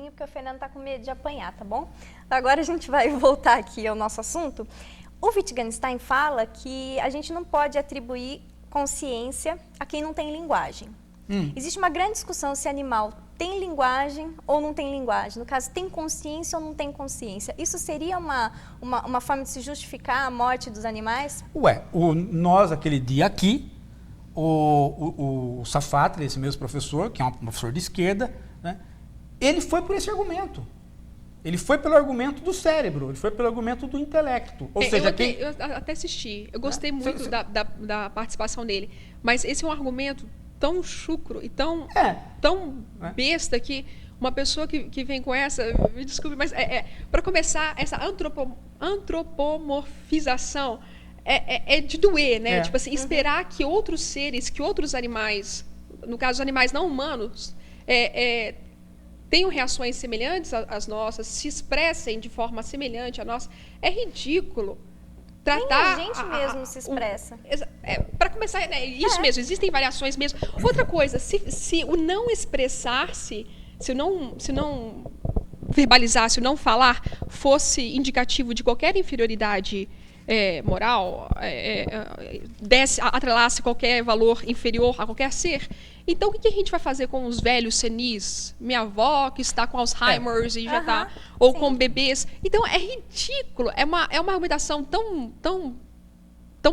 quietinho, porque o Fernando tá com medo de apanhar, tá bom? Agora a gente vai voltar aqui ao nosso assunto. O Wittgenstein fala que a gente não pode atribuir consciência a quem não tem linguagem. Existe uma grande discussão se animal tem linguagem ou não tem linguagem. No caso, tem consciência ou não tem consciência. Isso seria uma forma de se justificar a morte dos animais? Nós, aquele dia aqui, o Safatli, esse mesmo professor, que é um professor de esquerda, né, ele foi por esse argumento. Ele foi pelo argumento do cérebro, ele foi pelo argumento do intelecto. Ou seja, eu até assisti, eu gostei muito da participação dele, mas esse é um argumento tão chucro e tão besta que uma pessoa que vem com essa, me desculpe, mas para começar, essa antropomorfização é de doer, né? Tipo assim, esperar que outros seres, que outros animais, no caso animais não humanos, tenham reações semelhantes às nossas, se expressem de forma semelhante à nossa, é ridículo. Tratar a gente mesmo se expressa. Para começar, isso mesmo, existem variações mesmo. Outra coisa, se o não expressar-se, se o não verbalizar, se o não falar fosse indicativo de qualquer inferioridade moral, atrelasse qualquer valor inferior a qualquer ser, então o que a gente vai fazer com os velhos senis? Minha avó que está com Alzheimer e já está, ou com bebês. Então é ridículo, é uma argumentação tão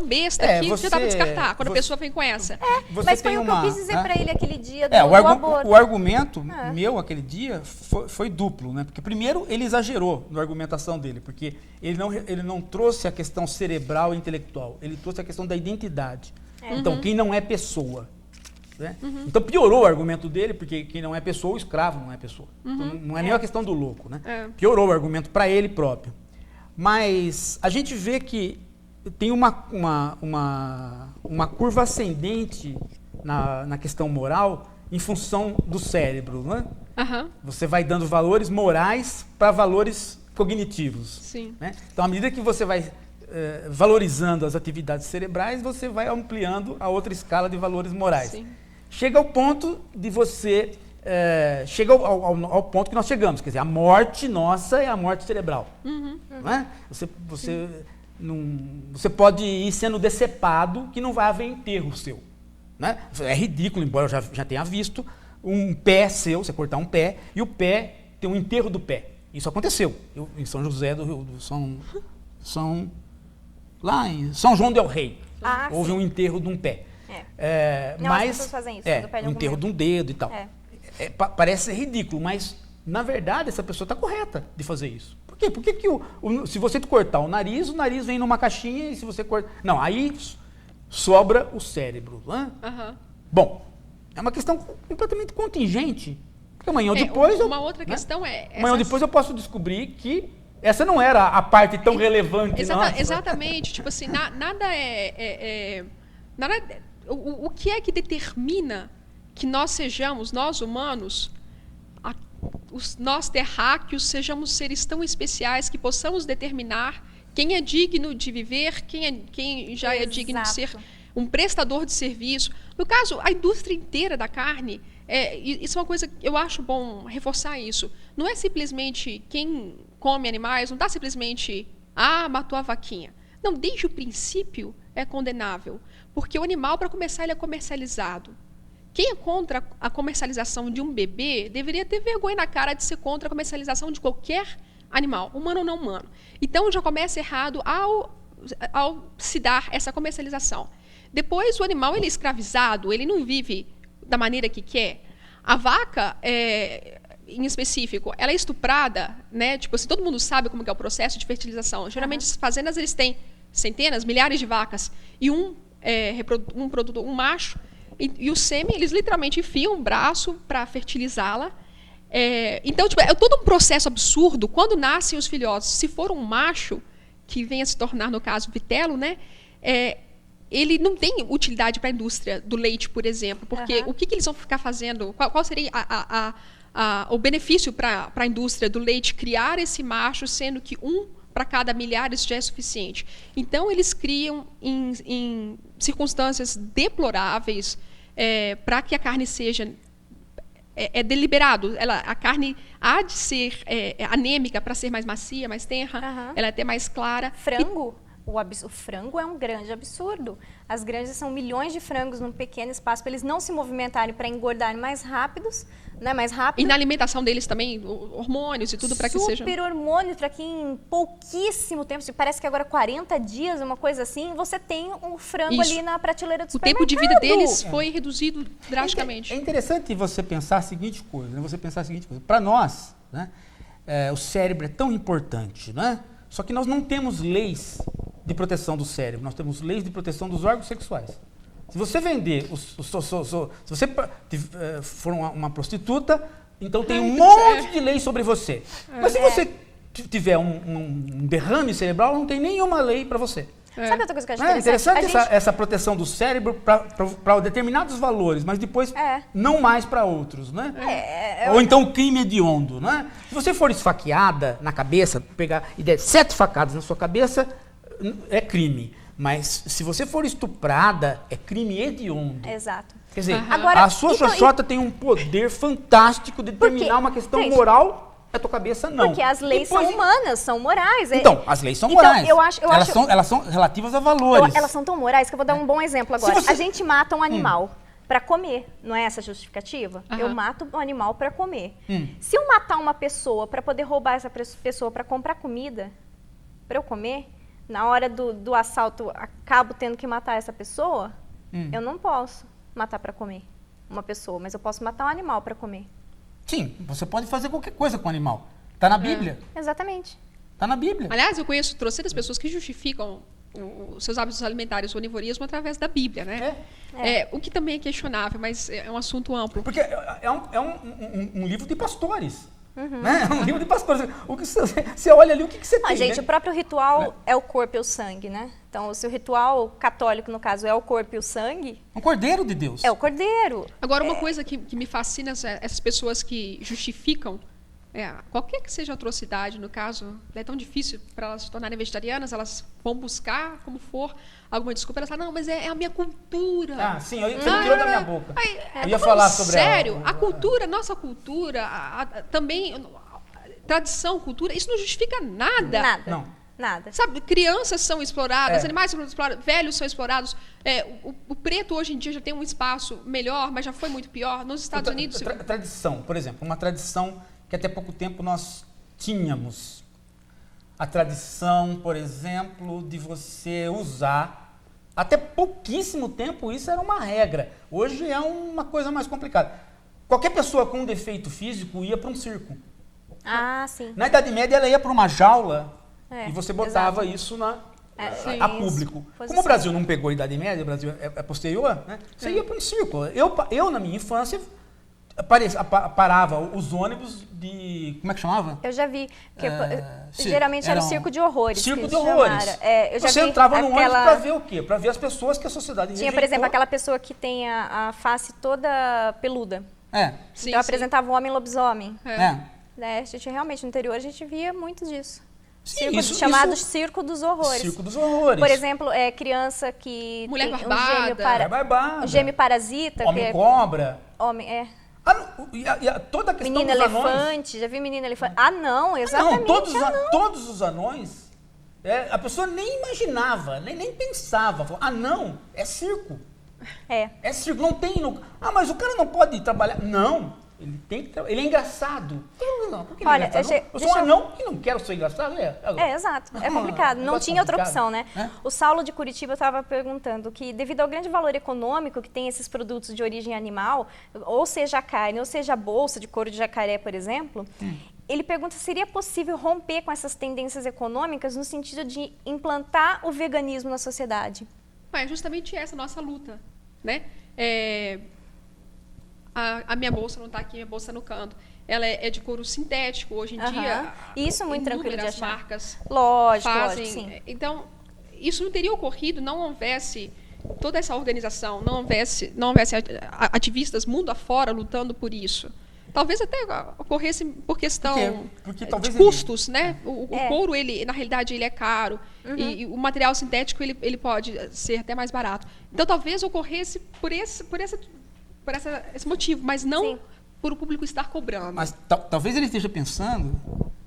besta que já dá para descartar quando a pessoa vem com essa. Mas foi o que eu quis dizer para ele aquele dia do aborto. O argumento meu aquele dia foi duplo, né? Porque primeiro ele exagerou na argumentação dele, porque ele não trouxe a questão cerebral e intelectual, ele trouxe a questão da identidade. Então, quem não é pessoa. Né? Então piorou o argumento dele, porque quem não é pessoa, o escravo não é pessoa. Então, não é nem a questão do louco. Né? Piorou o argumento para ele próprio. Mas a gente vê que tem uma curva ascendente na questão moral em função do cérebro. Né? Você vai dando valores morais para valores cognitivos. Sim. Né? Então, à medida que você vai valorizando as atividades cerebrais, você vai ampliando a outra escala de valores morais. Sim. Chega ao ponto de você... chega ao ponto que nós chegamos, quer dizer, a morte nossa é a morte cerebral. Não é? Você pode ir sendo decepado que não vai haver enterro seu. Né? É ridículo, embora eu já tenha visto um pé seu, você cortar um pé, e o pé tem um enterro do pé. Isso aconteceu em São José lá em São João del Rei. Houve um enterro de um pé. Mas as pessoas fazem isso, um enterro de um dedo e tal. Parece ser ridículo, mas na verdade essa pessoa está correta de fazer isso. Por quê? Porque se você cortar o nariz vem numa caixinha e se você cortar... Não, aí sobra o cérebro. Né? Bom, é uma questão completamente contingente. Porque amanhã ou depois... Uma outra questão amanhã ou depois eu posso descobrir que essa não era a parte tão relevante. Exatamente. Tipo assim, o que é que determina que nós sejamos, nós humanos, nós terráqueos, sejamos seres tão especiais que possamos determinar quem é digno de viver, quem já é digno de ser um prestador de serviço. No caso, a indústria inteira da carne, isso é uma coisa que eu acho bom reforçar isso. Não é simplesmente quem come animais, não está simplesmente, matou a vaquinha. Não, desde o princípio é condenável, porque o animal, para começar, ele é comercializado. Quem é contra a comercialização de um bebê deveria ter vergonha na cara de ser contra a comercialização de qualquer animal, humano ou não humano. Então, já começa errado ao se dar essa comercialização. Depois, o animal ele é escravizado, ele não vive da maneira que quer. A vaca, em específico, ela é estuprada, né? Tipo assim, todo mundo sabe como que é o processo de fertilização. Geralmente, as fazendas eles têm centenas, milhares de vacas e um macho. E o sêmen, eles literalmente enfiam um braço para fertilizá-la. Então, tipo, é todo um processo absurdo. Quando nascem os filhotes, se for um macho, que venha se tornar, no caso, vitelo, né? Ele não tem utilidade para a indústria do leite, por exemplo. Porque o que eles vão ficar fazendo? Qual seria o benefício para a indústria do leite criar esse macho, sendo que um para cada milhares já é suficiente? Então, eles criam em circunstâncias deploráveis para que a carne seja é deliberado. A carne há de ser anêmica para ser mais macia, mais tenra, ela é até mais clara. Frango? O frango é um grande absurdo. As granjas são milhões de frangos num pequeno espaço para eles não se movimentarem, para engordarem mais rápidos, né? Mais rápido. E na alimentação deles também, hormônios e tudo para que sejam... Super hormônio, para que em pouquíssimo tempo, parece que agora 40 dias, uma coisa assim, você tem um frango ali na prateleira do O supermercado. tempo de vida deles foi reduzido drasticamente. É interessante você pensar a seguinte coisa, né? Para nós, né, o cérebro é tão importante, né? Só que nós não temos leis de proteção do cérebro, nós temos leis de proteção dos órgãos sexuais. Se você vender, se você for uma prostituta, então tem um monte de leis sobre você. Mas se você tiver um derrame cerebral, não tem nenhuma lei para você. Sabe outra coisa que eu acho É interessante? interessante essa proteção do cérebro para determinados valores, mas depois não mais para outros, né? Ou então o crime hediondo, né? Se você for esfaqueada na cabeça, pegar e der 7 facadas na sua cabeça, é crime. Mas se você for estuprada, é crime hediondo. Exato. Quer dizer, Agora, a sua xoxota tem um poder fantástico de determinar uma questão moral, a tua cabeça não. Porque as leis são humanas, são morais. Então, as leis são morais. Elas são relativas a valores. Elas são tão morais que eu vou dar um bom exemplo agora. A gente mata um animal para comer, não é essa a justificativa? Eu mato um animal para comer. Se eu matar uma pessoa para poder roubar essa pessoa para comprar comida, para eu comer, na hora do assalto acabo tendo que matar essa pessoa, eu não posso matar para comer uma pessoa, mas eu posso matar um animal para comer. Sim, você pode fazer qualquer coisa com o animal. Está na Bíblia. Exatamente. Está na Bíblia. Aliás, eu conheço trocentas pessoas que justificam os seus hábitos alimentares, o onivorismo, através da Bíblia, né? O que também é questionável, mas é um assunto amplo. Porque é um livro de pastores. Né? É um livro de pastores. O que você olha ali, o que você tem? Gente, né? o próprio ritual é o corpo e o sangue, né? Então, se o ritual católico, no caso, é o corpo e o sangue... Um cordeiro de Deus. É o cordeiro. Agora, uma coisa que me fascina, essas pessoas que justificam qualquer que seja a atrocidade, no caso, é tão difícil para elas se tornarem vegetarianas, elas vão buscar, como for, alguma desculpa, elas falam, não, mas é a minha cultura. Ah, sim, você não tirou da minha boca. Eu ia falar sobre sério, a cultura, nossa cultura, também, tradição, cultura, isso não justifica nada. Nada. Não. Nada. Sabe, crianças são exploradas, animais são explorados, velhos são explorados. O preto hoje em dia já tem um espaço melhor, mas já foi muito pior. Nos Estados Unidos... Tradição, por exemplo, uma tradição que até pouco tempo nós tínhamos. A tradição, por exemplo, de você usar, até pouquíssimo tempo isso era uma regra. Hoje é uma coisa mais complicada. Qualquer pessoa com um defeito físico ia para um circo. Ah, sim. Na Idade Média ela ia para uma jaula e você botava isso a público. Como o Brasil não pegou a Idade Média, o Brasil é posterior, né? Você ia para um circo. Eu, na minha infância... parava os ônibus de... Como é que chamava? Eu já vi. Geralmente era o circo de horrores. Circo de horrores. Você entrava no ônibus para ver o quê? Para ver as pessoas que a sociedade rejeitou. Tinha, por exemplo, aquela pessoa que tem a face toda peluda. Sim, então apresentava o homem lobisomem. É. A gente realmente, no interior, a gente via muito disso. Sim, chamado Circo dos Horrores. Circo dos Horrores. Por exemplo, criança que Mulher tem barbada. Barbada. um gêmeo parasita. Homem-cobra. Toda a questão Menina dos elefante, anões. já vi menina elefante? Não, exatamente. Não, todos os anões, a pessoa nem imaginava, nem pensava. Falou, não, é circo. É circo, não tem... mas o cara não pode trabalhar. Não, ele é engraçado. Não, por que ele é engraçado? Eu sou um anão e não quero ser engraçado. Exato, é complicado. Não tinha outra opção, né? O Saulo de Curitiba estava perguntando que, devido ao grande valor econômico que tem esses produtos de origem animal, ou seja a carne, ou seja a bolsa de couro de jacaré, por exemplo, ele pergunta se seria possível romper com essas tendências econômicas no sentido de implantar o veganismo na sociedade. É justamente essa nossa luta, né? A minha bolsa não está aqui, minha bolsa está no canto. Ela é de couro sintético hoje em dia. Isso muito tranquilo de achar. Marcas lógico, sim. Então, isso não teria ocorrido, não houvesse toda essa organização, não houvesse ativistas mundo afora lutando por isso. Talvez até ocorresse por questão de custos, né? O couro, ele, na realidade, ele é caro. E o material sintético, ele pode ser até mais barato. Então, talvez ocorresse por esse motivo, mas não por o público estar cobrando. Mas talvez ele esteja pensando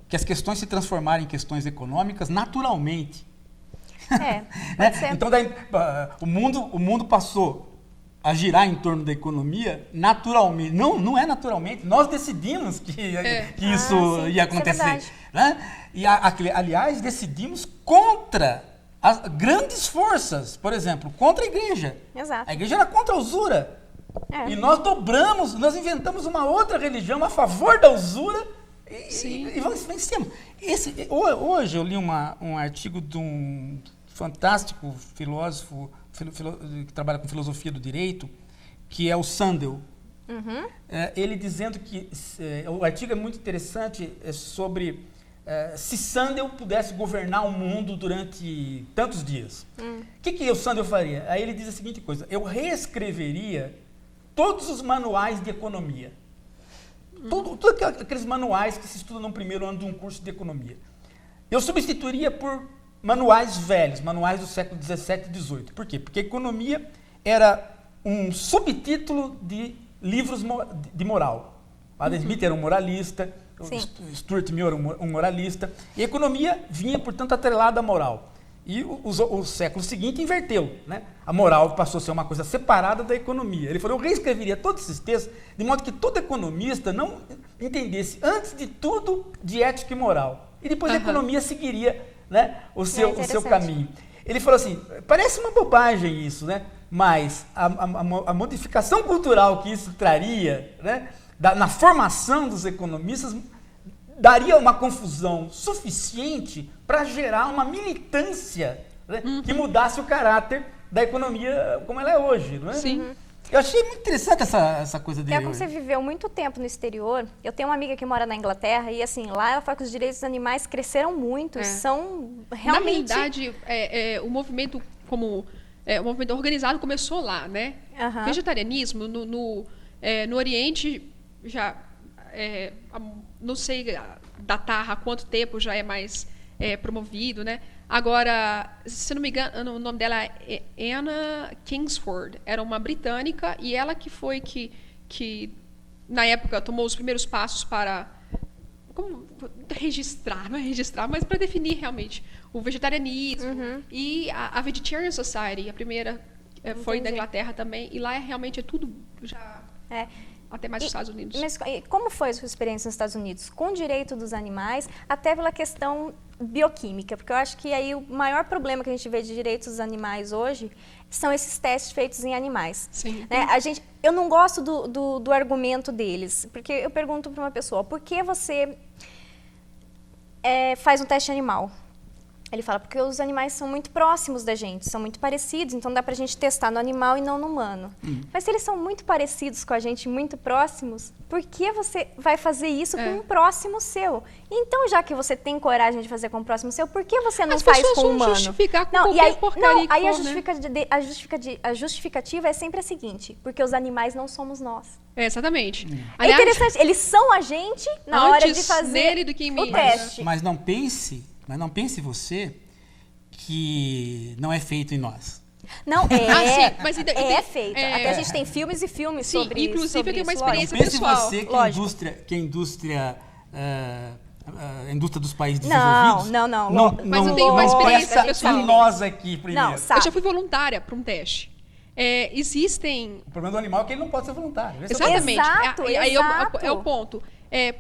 que as questões se transformarem em questões econômicas naturalmente. Pode ser. Então, o mundo passou a girar em torno da economia naturalmente. Não é naturalmente. Nós decidimos que isso sim, ia acontecer. isso Né? E, aliás, decidimos contra as grandes forças. Por exemplo, contra a igreja. Exato. A igreja era contra a usura. E nós nós inventamos uma outra religião a favor da usura e vencemos. Hoje eu li um artigo de um fantástico filósofo que trabalha com filosofia do direito, que é o Sandel. Ele dizendo que o artigo é muito interessante sobre se Sandel pudesse governar o mundo durante tantos dias. O que o Sandel faria? Aí ele diz a seguinte coisa: eu reescreveria todos os manuais de economia. Todos aqueles manuais que se estudam no primeiro ano de um curso de economia. Eu substituiria por manuais velhos, manuais do século XVII e XVIII. Por quê? Porque a economia era um subtítulo de livros de moral. Adam Smith era um moralista, Stuart Mill era um moralista, e a economia vinha, portanto, atrelada à moral. E o século seguinte inverteu, né? A moral passou a ser uma coisa separada da economia. Ele falou: eu reescreveria todos esses textos de modo que todo economista não entendesse, antes de tudo, de ética e moral. E depois a economia seguiria, né, o seu caminho. Ele falou assim: parece uma bobagem isso, né? Mas a modificação cultural que isso traria, né, na formação dos economistas, daria uma confusão suficiente para gerar uma militância, né, que mudasse o caráter da economia como ela é hoje, não é? Sim. Eu achei muito interessante essa coisa dele. Como você viveu muito tempo no exterior, eu tenho uma amiga que mora na Inglaterra e, assim, lá ela fala que os direitos dos animais cresceram muito, são realmente... Na realidade, o movimento o movimento organizado começou lá, né? Vegetarianismo no Oriente já... não sei datar há quanto tempo já é mais promovido, né? Agora, se não me engano, o nome dela é Anna Kingsford. Era uma britânica e ela que foi que na época tomou os primeiros passos para não é registrar, mas para definir realmente o vegetarianismo. E a Vegetarian Society, a primeira foi da Inglaterra também, e lá realmente é tudo já... Até mais nos Estados Unidos. Mas como foi a sua experiência nos Estados Unidos? Com o direito dos animais, até pela questão bioquímica, porque eu acho que aí o maior problema que a gente vê de direitos dos animais hoje são esses testes feitos em animais. Sim. Né? Eu não gosto do argumento deles, porque eu pergunto para uma pessoa: por que você faz um teste animal? Ele fala: porque os animais são muito próximos da gente, são muito parecidos, então dá pra gente testar no animal e não no humano. Mas se eles são muito parecidos com a gente, muito próximos, por que você vai fazer isso com um próximo seu? Então, já que você tem coragem de fazer com um próximo seu, por que você não faz com o humano? Justificar com qualquer porcaria que for, a justificativa é sempre a seguinte: porque os animais não somos nós. Exatamente. É interessante, eles são a gente na hora de fazer do que o teste. Mas não pense você que não é feito em nós. Não, sim, mas é feito. Até a gente tem filmes e filmes sobre isso. Inclusive, eu tenho uma isso, experiência Pense pessoal. você que a indústria dos países Não, desenvolvidos... não. Mas eu tenho uma experiência pessoal. Em nós aqui, primeiro. Não, sabe. Eu já fui voluntária para um teste. Existem... O problema do animal é que ele não pode ser voluntário. Exatamente. Exato, Aí exato. é o ponto.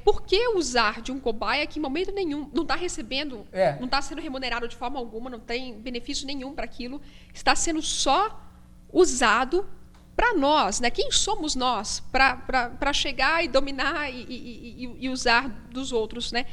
Por que usar de um cobaia que em momento nenhum não está recebendo, não está sendo remunerado de forma alguma, não tem benefício nenhum para aquilo, está sendo só usado para nós, né? Quem somos nós para chegar e dominar e usar dos outros, né?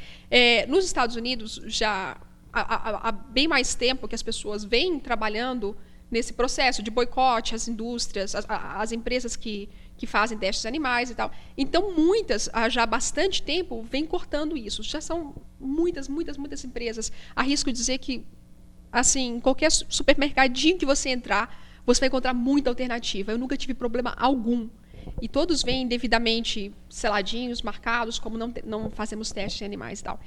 Nos Estados Unidos, já há bem mais tempo que as pessoas vêm trabalhando nesse processo de boicote às indústrias, às empresas que fazem testes animais e tal. Então, muitas, já há bastante tempo, vêm cortando isso. Já são muitas empresas. Arrisco dizer que, assim, qualquer supermercadinho que você entrar, você vai encontrar muita alternativa. Eu nunca tive problema algum. E todos vêm devidamente seladinhos, marcados, como não fazemos testes em animais e tal.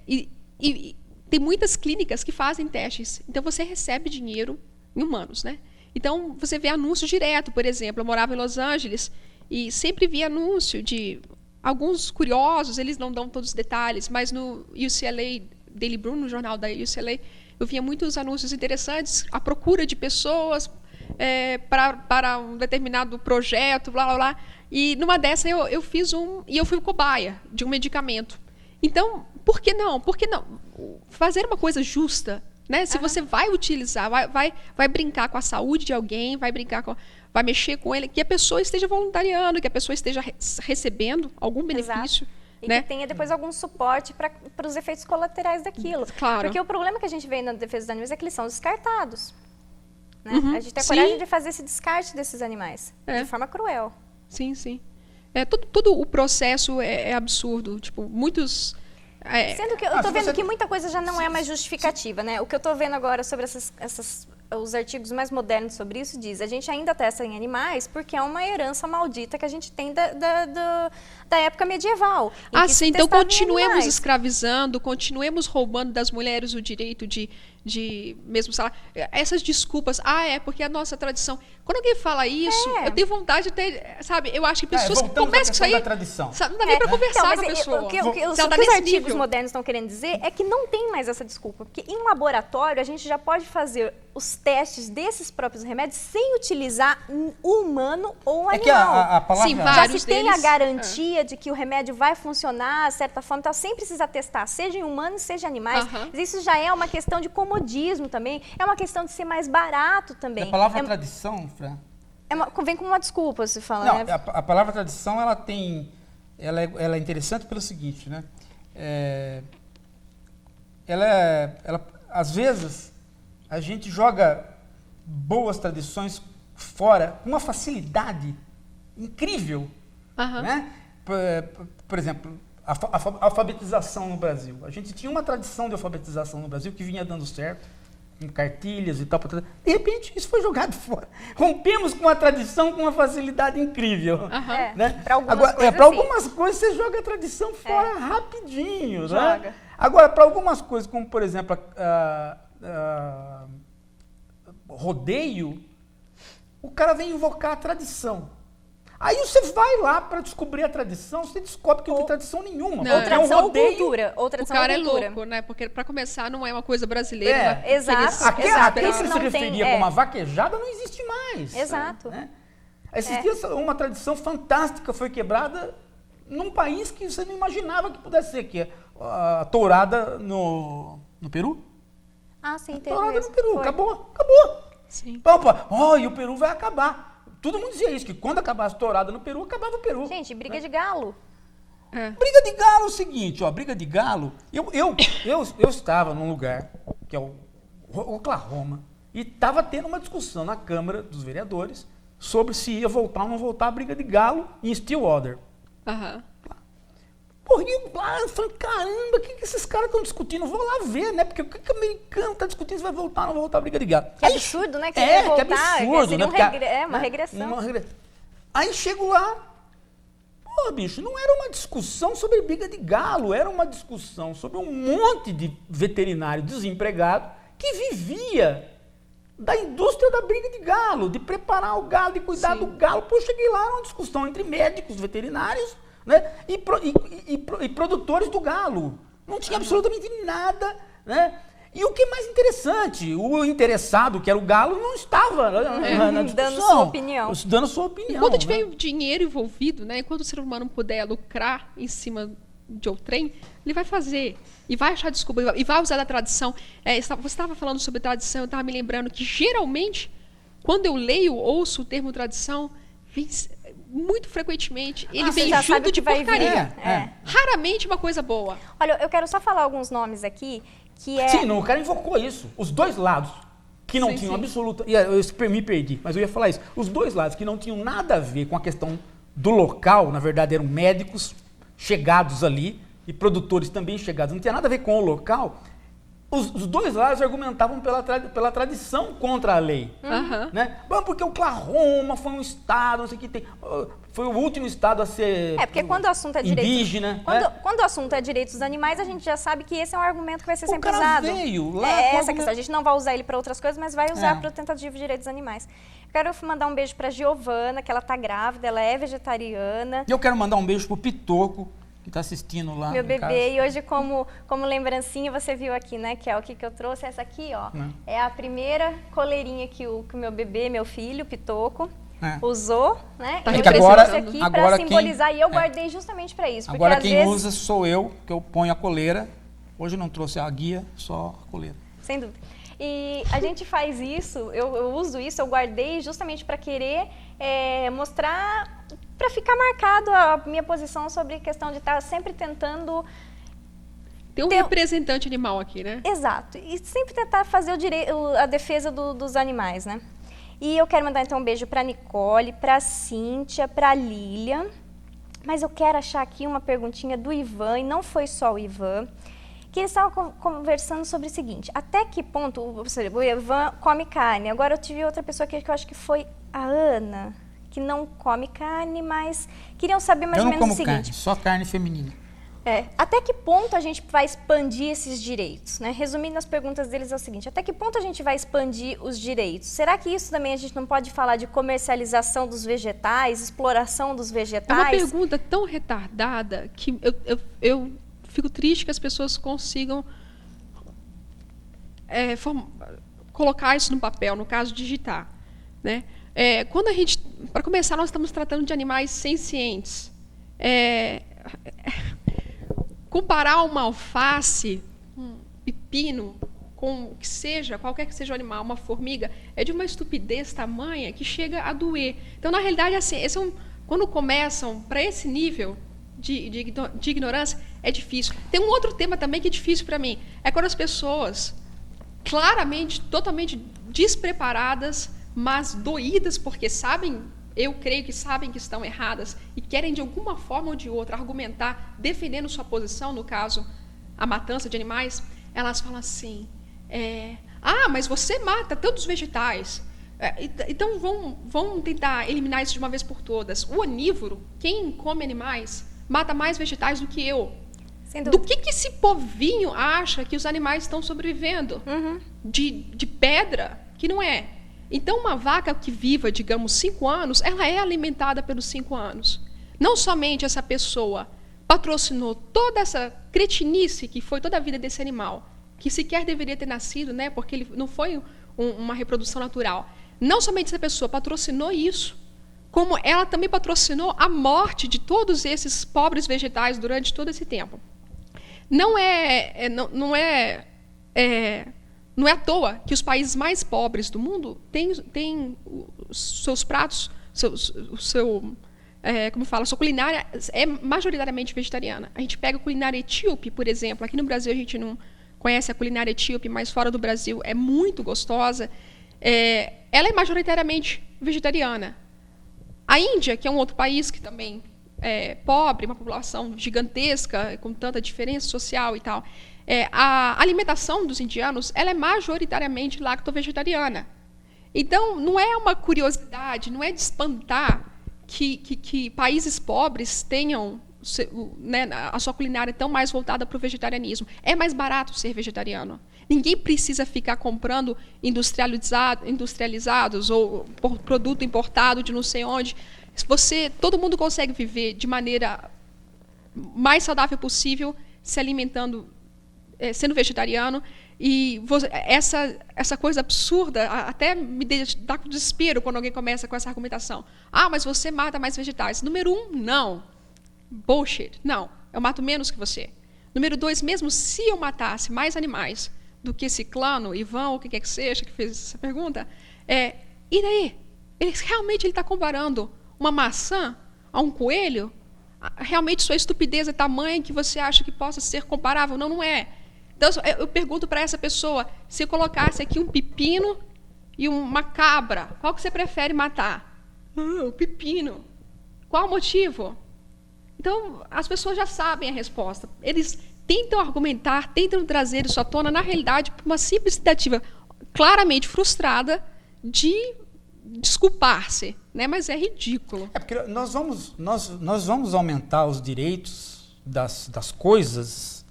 E tem muitas clínicas que fazem testes. Então, você recebe dinheiro em humanos, né? Então, você vê anúncios direto, por exemplo. Eu morava em Los Angeles e sempre vi anúncio de alguns curiosos, eles não dão todos os detalhes, mas no UCLA Daily Brew, no jornal da UCLA, eu via muitos anúncios interessantes, à procura de pessoas para um determinado projeto, blá, blá, blá. E numa dessas eu fiz e eu fui cobaia de um medicamento. Então, por que não? Por que não? Fazer uma coisa justa, né? Se você vai utilizar, vai brincar com a saúde de alguém, vai mexer com ele, que a pessoa esteja voluntariando, que a pessoa esteja recebendo algum benefício. Exato. E né? que tenha depois algum suporte para os efeitos colaterais daquilo. Claro. Porque o problema que a gente vê na defesa dos animais é que eles são descartados. Né? Uhum. A gente tem a Sim. coragem de fazer esse descarte desses animais, de forma cruel. Sim, sim. Todo o processo é absurdo. Tipo, muitos... Sendo que eu estou vendo que muita coisa já não é mais justificativa, né? O que eu estou vendo agora sobre os artigos mais modernos sobre isso diz: a gente ainda testa em animais porque é uma herança maldita que a gente tem da época medieval. Sim, então continuemos escravizando, continuemos roubando das mulheres o direito de mesmo salário. Essas desculpas, é porque a nossa tradição. Quando alguém fala isso, eu tenho vontade de ter, sabe, eu acho que pessoas que começam com isso aí, da tradição. Sabe, não dá nem para conversar com a pessoa. O que os artigos modernos estão querendo dizer é que não tem mais essa desculpa, porque em laboratório a gente já pode fazer os testes desses próprios remédios sem utilizar o humano ou o animal. É que a palavra... Sim, já se tem a garantia de que o remédio vai funcionar de certa forma, então sem precisar testar, seja em humanos, seja em animais. Isso já é uma questão de comodismo também, é uma questão de ser mais barato também. A palavra tradição, Fran... vem com uma desculpa, se fala. Não, né? a palavra tradição, ela é interessante pelo seguinte, né? Às vezes, a gente joga boas tradições fora com uma facilidade incrível, né? Por exemplo, a alfabetização no Brasil. A gente tinha uma tradição de alfabetização no Brasil que vinha dando certo, com cartilhas e tal. De repente, isso foi jogado fora. Rompemos com a tradição com uma facilidade incrível. Né? Para algumas coisas, você joga a tradição fora rapidinho. Né? Agora, para algumas coisas, como, por exemplo, rodeio, o cara vem invocar a tradição. Aí você vai lá para descobrir a tradição, você descobre que não tem tradição nenhuma. Ou tradição ou cultura. Ou tradição o cara ou cultura. É louco, né? Porque para começar não é uma coisa brasileira. Exato. Aquilo que se referia como uma vaquejada não existe mais. Exato. Né? Esses dias uma tradição fantástica foi quebrada num país que você não imaginava que pudesse ser, que é a tourada no Peru. Sim, teve tourada mesmo. no Peru, Foi. acabou. Sim. Opa, e o Peru vai acabar. Todo mundo dizia isso, que quando acabasse a tourada no Peru, acabava o Peru. Gente, briga de galo. Briga de galo é o seguinte, briga de galo... Eu estava num lugar, que é o Oklahoma, e estava tendo uma discussão na Câmara dos Vereadores sobre se ia voltar ou não voltar a briga de galo em Stillwater. Eu falei, caramba, o que esses caras estão discutindo? Vou lá ver, né? Porque o que o americano está discutindo se vai voltar ou não voltar a briga de galo. Que absurdo, né? Que absurdo, seria né? Uma regressão. Aí chego lá, bicho, não era uma discussão sobre briga de galo, era uma discussão sobre um monte de veterinário desempregado que vivia da indústria da briga de galo, de preparar o galo, de cuidar do galo. Eu cheguei lá, era uma discussão entre médicos, veterinários, né? E produtores do galo. Não tinha absolutamente nada, né? E o que é mais interessante, o interessado, que era o galo, não estava na discussão. Dando sua opinião. Dando sua opinião. Enquanto tiver dinheiro envolvido, né? Enquanto o ser humano puder lucrar em cima de outrem, ele vai fazer. E vai achar desculpa. E vai usar da tradição. Você estava falando sobre tradição, eu estava me lembrando que, geralmente, quando eu leio, ouço o termo tradição, muito frequentemente, ele vem junto de porcaria. Raramente uma coisa boa. Olha, eu quero só falar alguns nomes aqui, que é... Sim, o cara invocou isso. Os dois lados, que não tinham absoluta... Eu me perdi, mas eu ia falar isso. Os dois lados, que não tinham nada a ver com a questão do local, na verdade eram médicos chegados ali, e produtores também chegados, não tinha nada a ver com o local, os dois lados argumentavam pela tradição contra a lei. Aham. Né? Porque Oklahoma foi um estado, não sei o que tem. Foi o último estado a ser Porque quando o assunto é direito... indígena. Quando o assunto é direitos dos animais, a gente já sabe que esse é um argumento que vai ser sempre cara usado. veio lá É com essa a questão. A gente não vai usar ele para outras coisas, mas vai usar É. para o tentativo de direitos dos animais. Quero mandar um beijo para Giovana, que ela tá grávida, ela é vegetariana. E eu quero mandar um beijo pro Pitoco, que está assistindo lá Meu em bebê, casa. e hoje como lembrancinha, você viu aqui, né, que é o que eu trouxe, essa aqui, ó, é a primeira coleirinha que o meu bebê, meu filho, Pitoco, usou, né, Tá eu que trouxe agora- aqui agora para quem- simbolizar, e eu guardei justamente para isso, porque Agora às quem vezes, usa sou eu, que eu ponho a coleira. Hoje eu não trouxe a guia, só a coleira. sem dúvida. E a gente faz isso, eu uso isso, eu guardei justamente para querer mostrar, para ficar marcado a minha posição sobre a questão de estar sempre tentando... Tem um representante animal aqui, né? Exato, e sempre tentar fazer a defesa dos animais, né? E eu quero mandar então um beijo para Nicole, para Cíntia, para Lilian, mas eu quero achar aqui uma perguntinha do Ivan, e não foi só o Ivan, que eles estavam conversando sobre o seguinte: até que ponto, o Ivan come carne? Agora eu tive outra pessoa aqui que eu acho que foi a Ana, que não come carne, mas queriam saber mais Eu ou não menos como o seguinte. carne, só carne feminina. Até que ponto a gente vai expandir esses direitos? Né? Resumindo as perguntas deles é o seguinte: até que ponto a gente vai expandir os direitos? Será que isso também a gente não pode falar de comercialização dos vegetais, exploração dos É uma vegetais? pergunta tão retardada que eu fico triste que as pessoas consigam colocar isso no papel, no caso, digitar. Né? Quando a gente, para começar, nós estamos tratando de animais sencientes. Comparar uma alface, um pepino, com que seja, qualquer que seja o animal, uma formiga, é de uma estupidez tamanha que chega a doer. Então, na realidade, assim, quando começam para esse nível de ignorância, é difícil. Tem um outro tema também que é difícil para mim, é quando as pessoas, claramente, totalmente despreparadas, mas doídas, porque sabem, eu creio que sabem que estão erradas e querem de alguma forma ou de outra argumentar, defendendo sua posição, no caso, a matança de animais, elas falam assim, mas você mata tantos vegetais, então vamos tentar eliminar isso de uma vez por todas. O onívoro, quem come animais, mata mais vegetais do que eu. Sem Do dúvida. que esse povinho acha que os animais estão sobrevivendo? De pedra? Que não é. Então, uma vaca que viva, digamos, 5 anos, ela é alimentada pelos 5 anos. Não somente essa pessoa patrocinou toda essa cretinice que foi toda a vida desse animal, que sequer deveria ter nascido, né, porque ele não foi uma reprodução natural. Não somente essa pessoa patrocinou isso, como ela também patrocinou a morte de todos esses pobres vegetais durante todo esse tempo. Não é à toa que os países mais pobres do mundo têm os seus pratos, sua culinária é majoritariamente vegetariana. A gente pega a culinária etíope, por exemplo. Aqui no Brasil a gente não conhece a culinária etíope, mas fora do Brasil é muito gostosa. Ela é majoritariamente vegetariana. A Índia, que é um outro país que também é pobre, uma população gigantesca, com tanta diferença social e tal, a alimentação dos indianos ela é majoritariamente lacto-vegetariana. Então, não é uma curiosidade, não é de espantar que países pobres tenham, né, a sua culinária tão mais voltada para o vegetarianismo. É mais barato ser vegetariano. Ninguém precisa ficar comprando industrializados ou produto importado de não sei onde. Todo mundo consegue viver de maneira mais saudável possível, se alimentando, sendo vegetariano. E essa coisa absurda até me dá com desespero quando alguém começa com essa argumentação. Mas você mata mais vegetais. Número 1, não. Bullshit. Não. Eu mato menos que você. Número 2, mesmo se eu matasse mais animais do que Ciclano, Ivan, ou o que quer que seja, que fez essa pergunta, e daí? Realmente ele está comparando uma maçã a um coelho? Realmente sua estupidez é tamanha que você acha que possa ser comparável? Não, não é. Então, eu pergunto para essa pessoa, se eu colocasse aqui um pepino e uma cabra, qual que você prefere matar? O pepino. Qual o motivo? Então, as pessoas já sabem a resposta. Eles tentam argumentar, tentam trazer isso à tona, na realidade, por uma simples tentativa claramente frustrada de desculpar-se, né? Mas é ridículo. É porque nós vamos aumentar os direitos das coisas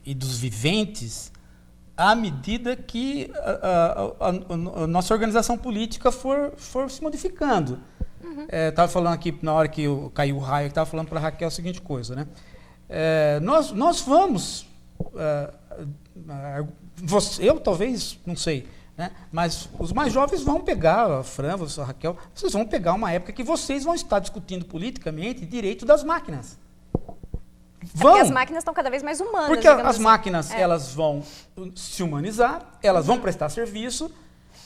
e dos viventes à medida que a nossa organização política for se modificando. Estava falando aqui, na hora que caiu o raio, estava falando para a Raquel a seguinte coisa, né? Nós vamos, eu talvez, não sei, né? Mas os mais jovens vão pegar, a Fran, a Raquel, vocês vão pegar uma época que vocês vão estar discutindo politicamente direito das máquinas. Porque as máquinas estão cada vez mais humanas. Porque as assim. máquinas, elas vão se humanizar, elas vão prestar serviço,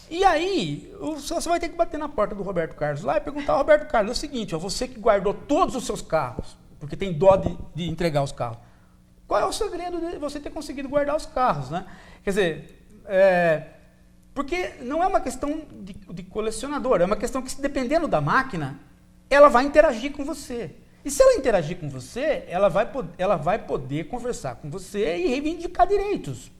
e aí você vai ter que bater na porta do Roberto Carlos lá e perguntar ao Roberto Carlos, é o seguinte, você que guardou todos os seus carros, porque tem dó de entregar os carros, qual é o segredo de você ter conseguido guardar os carros, né? Quer dizer, porque não é uma questão de colecionador, é uma questão que, dependendo da máquina, ela vai interagir com você. E se ela interagir com você, ela vai poder conversar com você e reivindicar direitos.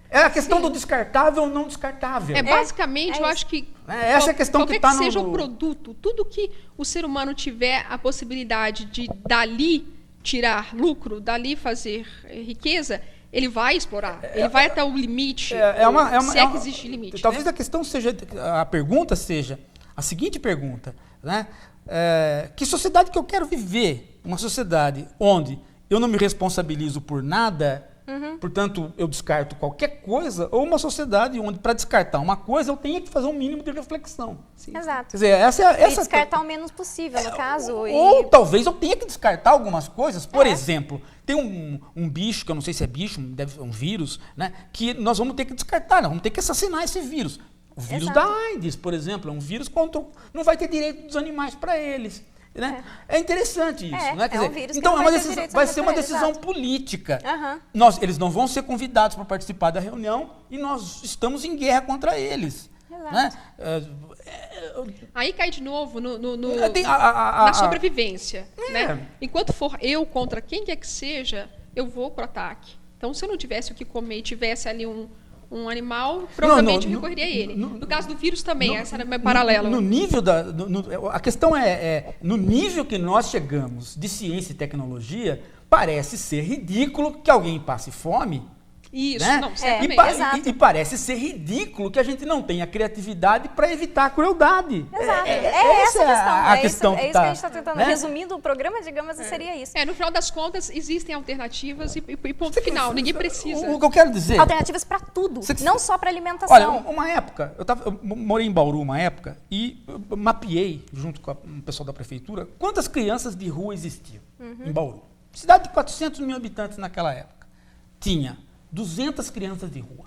É a questão do descartável ou não descartável. Basicamente, eu acho que essa é a questão que está no... seja o produto, tudo que o ser humano tiver a possibilidade de dali tirar lucro, dali fazer riqueza, ele vai explorar. Ele vai até o limite. Se é que existe limite. Talvez né? a questão seja, a pergunta seja a seguinte pergunta, né? Que sociedade que eu quero viver? Uma sociedade onde eu não me responsabilizo por nada, portanto eu descarto qualquer coisa, ou uma sociedade onde para descartar uma coisa eu tenha que fazer um mínimo de reflexão. Sim. Exato. Quer dizer, essa descartar o menos possível, no caso. Ou talvez eu tenha que descartar algumas coisas. Por exemplo, tem um bicho, que eu não sei se é bicho, deve ser um vírus, né? Que nós vamos ter que descartar, nós vamos ter que assassinar esse vírus. O vírus da AIDS, por exemplo, é um vírus contra... Não vai ter direito dos animais para eles. Né? É interessante isso. Né? Quer dizer, um vírus então vai ser uma eles, decisão exato. política. Eles não vão ser convidados para participar da reunião e nós estamos em guerra contra eles. Né? Aí cai de novo na sobrevivência. Né? Enquanto for eu contra quem quer que seja, eu vou para o ataque. Então, se eu não tivesse o que comer e tivesse ali um animal, provavelmente eu recorreria a ele. No caso do vírus também, essa era meu paralelo. No nível a questão no nível que nós chegamos de ciência e tecnologia, parece ser ridículo que alguém passe fome. Isso, né? não, certamente. E parece ser ridículo que a gente não tenha criatividade para evitar a crueldade. Exato. Essa é a questão. É isso que a gente está tentando. Né? Resumindo o programa, digamos, seria isso. No final das contas, existem alternativas e ponto final. Ninguém precisa. O que eu quero dizer... Alternativas para tudo, não só para alimentação. Olha, uma época, eu morei em Bauru uma época e eu mapeei, junto com o pessoal da prefeitura, quantas crianças de rua existiam em Bauru. Cidade de 400 mil habitantes naquela época. Tinha 200 crianças de rua.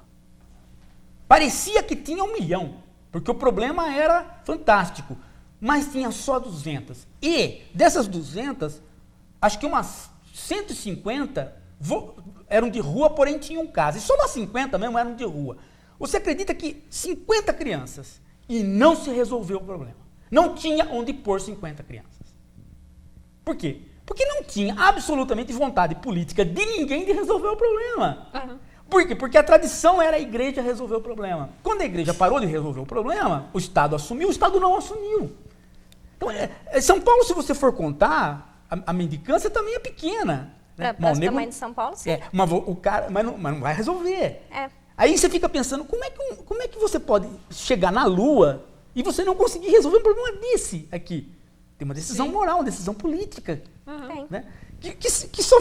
Parecia que tinha 1 milhão, porque o problema era fantástico, mas tinha só 200. E dessas 200, acho que umas 150 eram de rua, porém tinham casa. E só umas 50 mesmo eram de rua. Você acredita que 50 crianças e não se resolveu o problema? Não tinha onde pôr 50 crianças. Por quê? Porque não tinha absolutamente vontade política de ninguém de resolver o problema. Por quê? Porque a tradição era a igreja resolver o problema. Quando a igreja parou de resolver o problema, o Estado assumiu, o Estado não assumiu. Então, São Paulo, se você for contar, a mendicância também é pequena. Né? Para o tamanho de São Paulo, sim. Mas não vai resolver. Aí você fica pensando, como é que você pode chegar na Lua e você não conseguir resolver um problema desse aqui? Tem uma decisão moral, uma decisão política. Né? Que só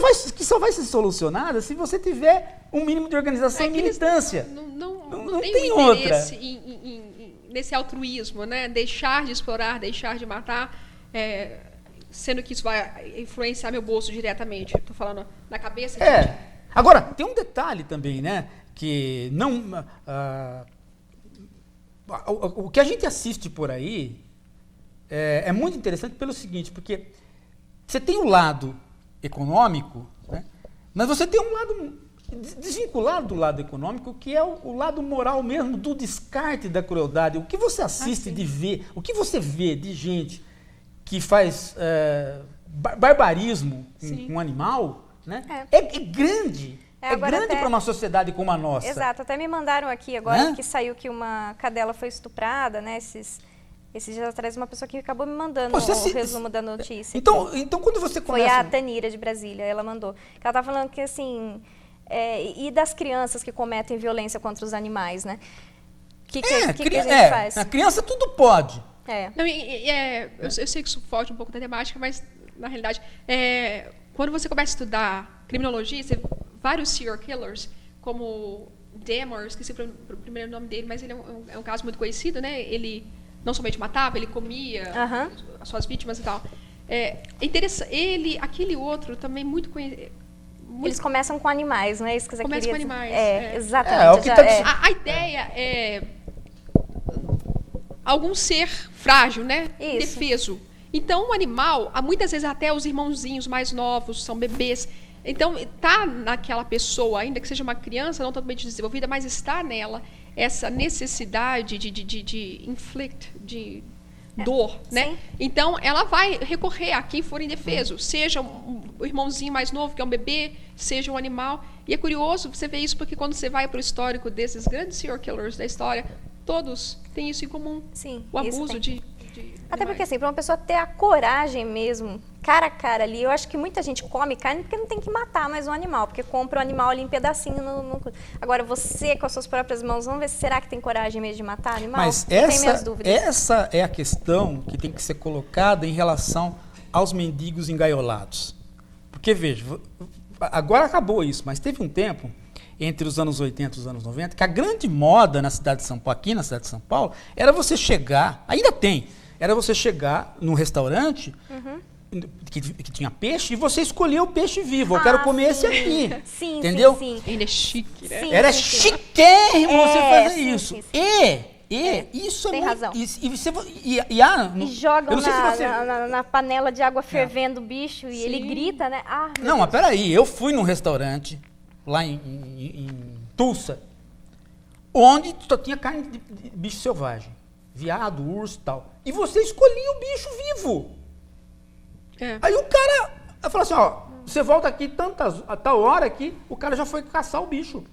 vai ser solucionada se você tiver um mínimo de organização e militância. Não tem outra. Nesse altruísmo, né? Deixar de explorar, deixar de matar, sendo que isso vai influenciar meu bolso diretamente. Estou falando na cabeça. Agora, tem um detalhe também, né? Que não... o que a gente assiste por aí é muito interessante pelo seguinte, porque você tem o lado econômico, né? Mas você tem um lado desvinculado do lado econômico, que é o lado moral mesmo, do descarte da crueldade. O que você assiste de ver, o que você vê de gente que faz barbarismo com um animal, né? É grande. É agora grande para uma sociedade como a nossa. Exato, até me mandaram aqui agora que saiu que uma cadela foi estuprada, né? Esses dias atrás, uma pessoa que acabou me mandando o resumo da notícia. Então, quando você começa... Foi a Tanira de Brasília, ela mandou. Ela estava falando que, assim, e das crianças que cometem violência contra os animais, né? O que a gente faz? A criança tudo pode. Não, eu sei que isso foge um pouco da temática, mas, na realidade, quando você começa a estudar criminologia, vários serial killers, como Dahmer, esqueci o primeiro nome dele, mas ele é um caso muito conhecido, né? Ele não somente matava, ele comia as suas vítimas e tal. É interessante. Aquele outro também muito conhecido. Eles começam com animais, não é isso que você queria dizer? Começam com animais. Exatamente. A ideia é algum ser frágil, né? Isso. Defeso. Então, o animal, muitas vezes até os irmãozinhos mais novos, são bebês. Então, está naquela pessoa, ainda que seja uma criança não totalmente desenvolvida, mas está nela essa necessidade de inflict, de dor, né? Sim. Então, ela vai recorrer a quem for indefeso, seja o irmãozinho mais novo, que é um bebê, seja um animal. E é curioso você ver isso, porque quando você vai para o histórico desses grandes serial killers da história, todos têm isso em comum. Sim, o abuso de até porque, assim, para uma pessoa ter a coragem mesmo, cara a cara ali, eu acho que muita gente come carne porque não tem que matar mais um animal, porque compra o animal ali em pedacinho. Agora, você, com as suas próprias mãos, vamos ver se será que tem coragem mesmo de matar animal? Mas tenho minhas dúvidas. essa é a questão que tem que ser colocada em relação aos mendigos engaiolados. Porque, veja, agora acabou isso, mas teve um tempo, entre os anos 80 e os anos 90, que a grande moda na cidade de São Paulo, aqui na cidade de São Paulo, era você chegar, ainda tem, era você chegar num restaurante que tinha peixe e você escolher o peixe vivo. Eu quero comer esse aqui. Sim, entendeu? Sim. Ainda é chique, né? Era chiquérrimo você fazer isso. Sim. Isso tem é razão. E jogam na panela de água fervendo o bicho e ele grita, né? Não, mas peraí, eu fui num restaurante lá em Tulsa, onde só tinha carne de bicho selvagem. Veado, urso e tal. E você escolhia o bicho vivo. Aí o cara falou assim, ó, você volta aqui a tal hora que o cara já foi caçar o bicho.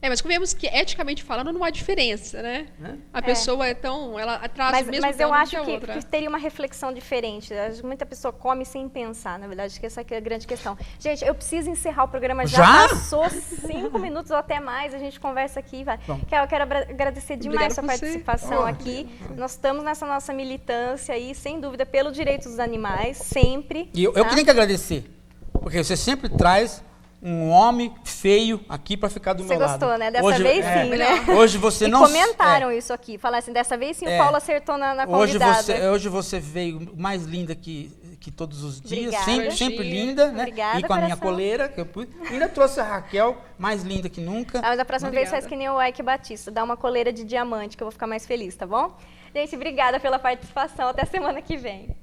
Mas convenhamos que, eticamente falando, não há diferença, né? A pessoa ela traz o mesmo mas eu acho outra. que teria uma reflexão diferente. Muita pessoa come sem pensar, na verdade, que essa aqui é a grande questão. Gente, eu preciso encerrar o programa, já passou 5 minutos ou até mais, a gente conversa aqui e vai. Eu quero agradecer demais a sua participação aqui. Nós estamos nessa nossa militância aí, sem dúvida, pelo direito dos animais, sempre. E eu que tenho que agradecer, porque você sempre traz um homem feio aqui para ficar do meu lado. Você gostou, né? Dessa vez sim, né? Hoje você não... comentaram isso aqui. Falaram assim, dessa vez sim o Paulo acertou na convidada. Hoje você veio mais linda que todos os dias. Obrigada. Sempre linda, né? Obrigada, e com a minha coração. coleira. Que eu pus. Ainda trouxe a Raquel, mais linda que nunca. Mas a próxima vez faz que nem o Ike Batista. Dá uma coleira de diamante, que eu vou ficar mais feliz, tá bom? Gente, obrigada pela participação. Até semana que vem.